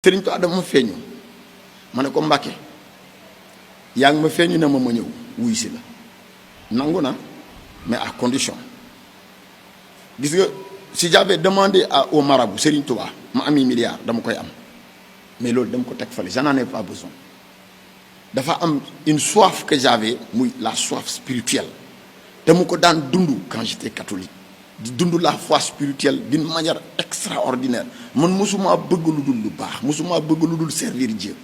Sëriñ Tuubaa dama feeñu ma ne ko Mbàkke yaa ngi ma feeñu ne ma ñëw wuy si la nangu na mais à condition gis nga si j'avais demandé au marabout Sëriñ Tuubaa ma ami milliard dama koy am mais loolu dama ko teg fale j'en ai pas besoin dafa am une soif que j'avais muy la soif spirituelle dama ko daan dund quand j'étais catholique di dund la foi spirituelle d'une manière extraordinaire man mosuma bëgg lu dul lu baax mosuma bëgg lu dul servir Dieu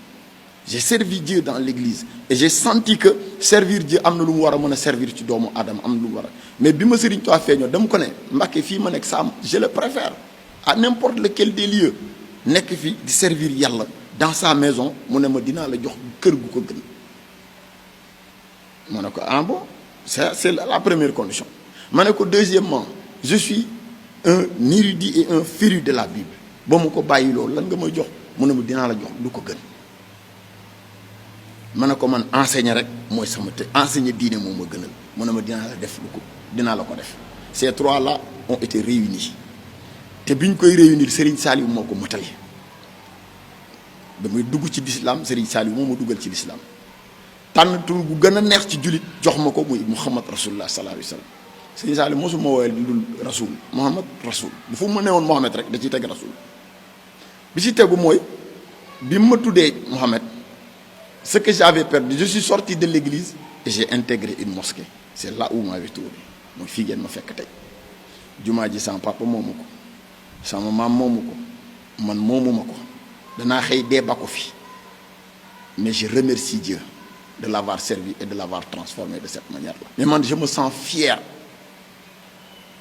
j'ai servi Dieu dans l'église et j'ai senti que servir Dieu am na lu mu war a mën a servir ci doomu aadama am na lu mu war a mais bi ma Sëriñ Tuubaa feeñoo dama ko ne Mbàkke fii ma nekk Sam je le préfère à n'importe lequel des lieux nekk fi di servir yàlla dans sa maison mu ne ma dinaa la jox kër gu ko gën ma ne ko ah bon c'est la première condition ma ne ko deuxièmement je suis un érudit et un féru de la Bible boo ma ko bàyyi loolu lan nga may jox mu ne ma dinaa la jox lu ko gën ma ne ko man enseigner rek mooy sama te enseigner diine moo ma gënal mu ne ma dinaa la def lu ko dinaa la ko def ces trois là ont été réunis te bi ñu koy réunir Serigne Saliou moo ko motali damay dugg ci l'islam Serigne Saliou moo ma dugal ci l'islam tànn tur bu gën a neex ci jullit jox ma ko muy Muhammad Rasulullah sallallahu alayhi wa sallam Serigne Saliou mosuma woowee lu dul rasul Muhammad rasul bu fu mu ne woon Mohamed rek da ciy teg rasul bi ci tegu mooy bi ma tuddee Mohamed ce que j'avais perdu je suis sorti de l'église et j'ai intégré une mosquée c'est là où m'avait trouvé mooy fii ngeen ma fekk tey jumaa ji sama papa moomu ko sama maam moomu ko man moomuma ko danaa xëy dee ba ko fi mais je remercie Dieu de l'avoir servi et de l'avoir transformé de cette manière-là mais man je me sens fier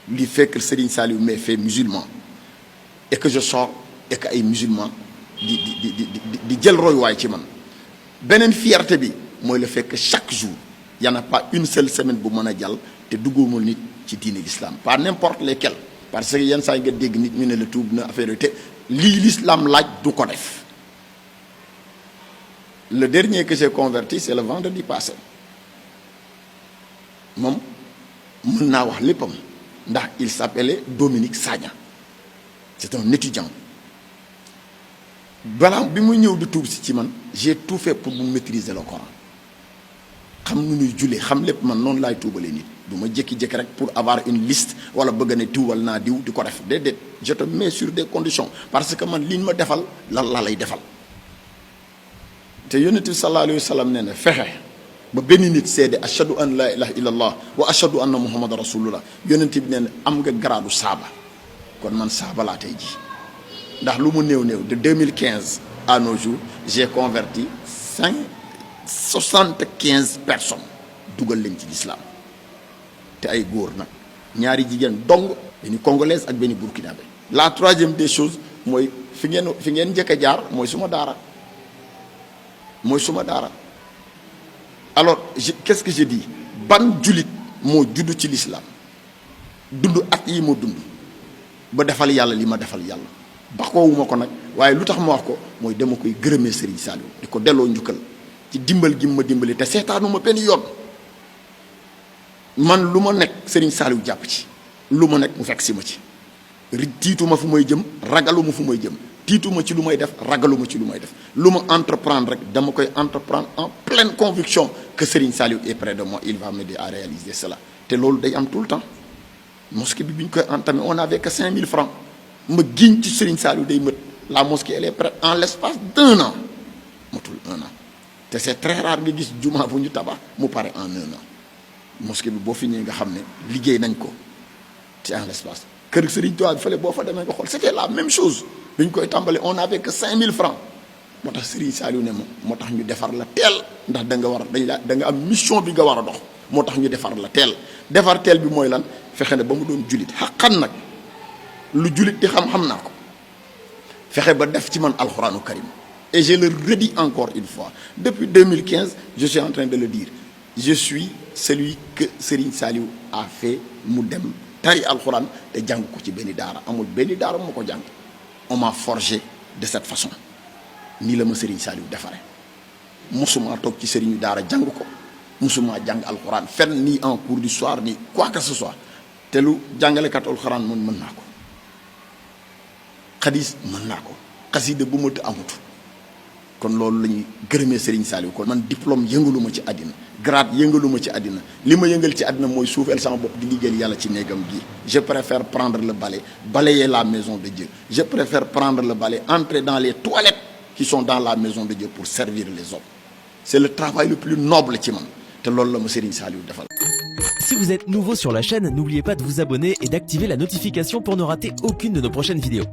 li fait que Serigne Saliou m'ait fait musulman et que je sors et que ay musulman di jël royuwaay ci man beneen fierté bi mooy le fait que chaque jour y en a pas une seule semaine bu mën a jàll te duggumul nit ci diine l'islam pas n'importe lesquels parce que yenn saa yi nga dégg nit ñu ne la tuub na affaire te lii l'islam laaj du ko def le dernier que j'ai converti c'est le vendredi passé moom mën naa wax léppam ndax il s'appelait Dominique Sagna c'est un étudiant balaa bi muy ñëw di tuub si ci man j'ai tout fait pour mu maîtriser le Coran xam nu ñuy jullee xam lépp man noonu laay tuubalee nit du ma jékki-jékki rek pour avoir une liste wala bëgg ne tuubal naa diw di ko def déedéet je te mets sur des conditions parce que man li ñu ma defal lan la lay defal te yonent bi sallallahu alayhi wa sallam nee na fexe ba benn nit seede ashhadu an la ilaha illallah wa ashhadu anna muhammad rasulullah yonent bi nee na am nga garaadu saaba kon man saaba laa tey ji ndax lu mu néew de 2015 à nos jours j'ai converti 75 personnes dugal leen ci l'islam te ay góor nag ñaari jigéen dong benn congolaise ak benn burkinabé la troisième des choses mooy fi ngeen njëkk a jaar mooy suma daara alors qu'est-ce que je dis ban jullit moo judd ci l'islam dund at yi moo dund ba defal yàlla li ma defal yàlla baxoowuma ko nag waaye lu tax ma wax ko mooy dama koy gërëmee Serigne Saliou di ko delloo njukkal ci dimbal gi ma dimbali te seetaanuma benn yoon man lu ma nekk Serigne Saliou jàpp ci lu ma nekk mu fekk si ma ci tiituma fu may jëm ragaluma fu may jëm tiituma ci lu may def ragaluma ci lu may def lu ma entreprendre rek dama koy entreprendre en pleine conviction que Serigne Saliou est près de moi il va m'aider à réaliser cela te loolu day am tout le temps mosquée bi ñu koy entamé on avait que 5000 francs ma giñ ci Serigne Saliou day mët la mosquée elle est prête en l'espace d'1 an matul 1 an te c'est très rare nga gis jumaa bu ñu tabax mu pare en 1 an mosquée bi boo fi ñëwee nga xam ne liggéey nañ ko ci en l'espace kër Serigne Touba bi fële boo fa demee nga xool c'était la même chose bi ñu koy tàmbali on avait que 5000 francs moo tax Serigne Saliou ne ma moo tax ñu defar la teel ndax da nga am mission bi nga war a dox moo tax ñu defar la teel defar teel bi mooy lan fexe ne ba mu doon jullit xaqan nag lu jullit di xam naa ko fexe ba def ci man alxuraanu karim et je le redis encore une fois depuis 2015 je suis en train de le dire je suis celui que Serigne Saliou a fait mu dem tari alxuraan te jàng ko ci benn daara amul benn daara moo ko jàng on m'a forgé de cette façon nii la ma Serigne Saliou defare mosuma toog ci Serigne daara jàng ko mosuma jàng alxuraan fenn ni en cours du soir ni quoi que ce soit te lu jàngalekat alxuraan mën naa ko xadis mën naa ko xasida bu ma të amut kon loolu la ñuy gërëmee Serigne Saliou kon man diplôme yëngaluma ci àddina grade yëngaluma ci àddina li ma yëngal ci àddina mooy suufeel sama bopp di liggéeyal yàlla ci néegam gi je préfère prendre le balai balayer la maison de Dieu je préfère prendre le balai entrer dans les toilettes qui sont dans la maison de Dieu pour servir les hommes c'est le travail le plus noble ci man te loolu la ma Serigne Saliou defal. Si vous êtes nouveau sur la chaîne, n'oubliez pas de vous abonner et d'activer la notification pour ne rater aucune de nos prochaines vidéos.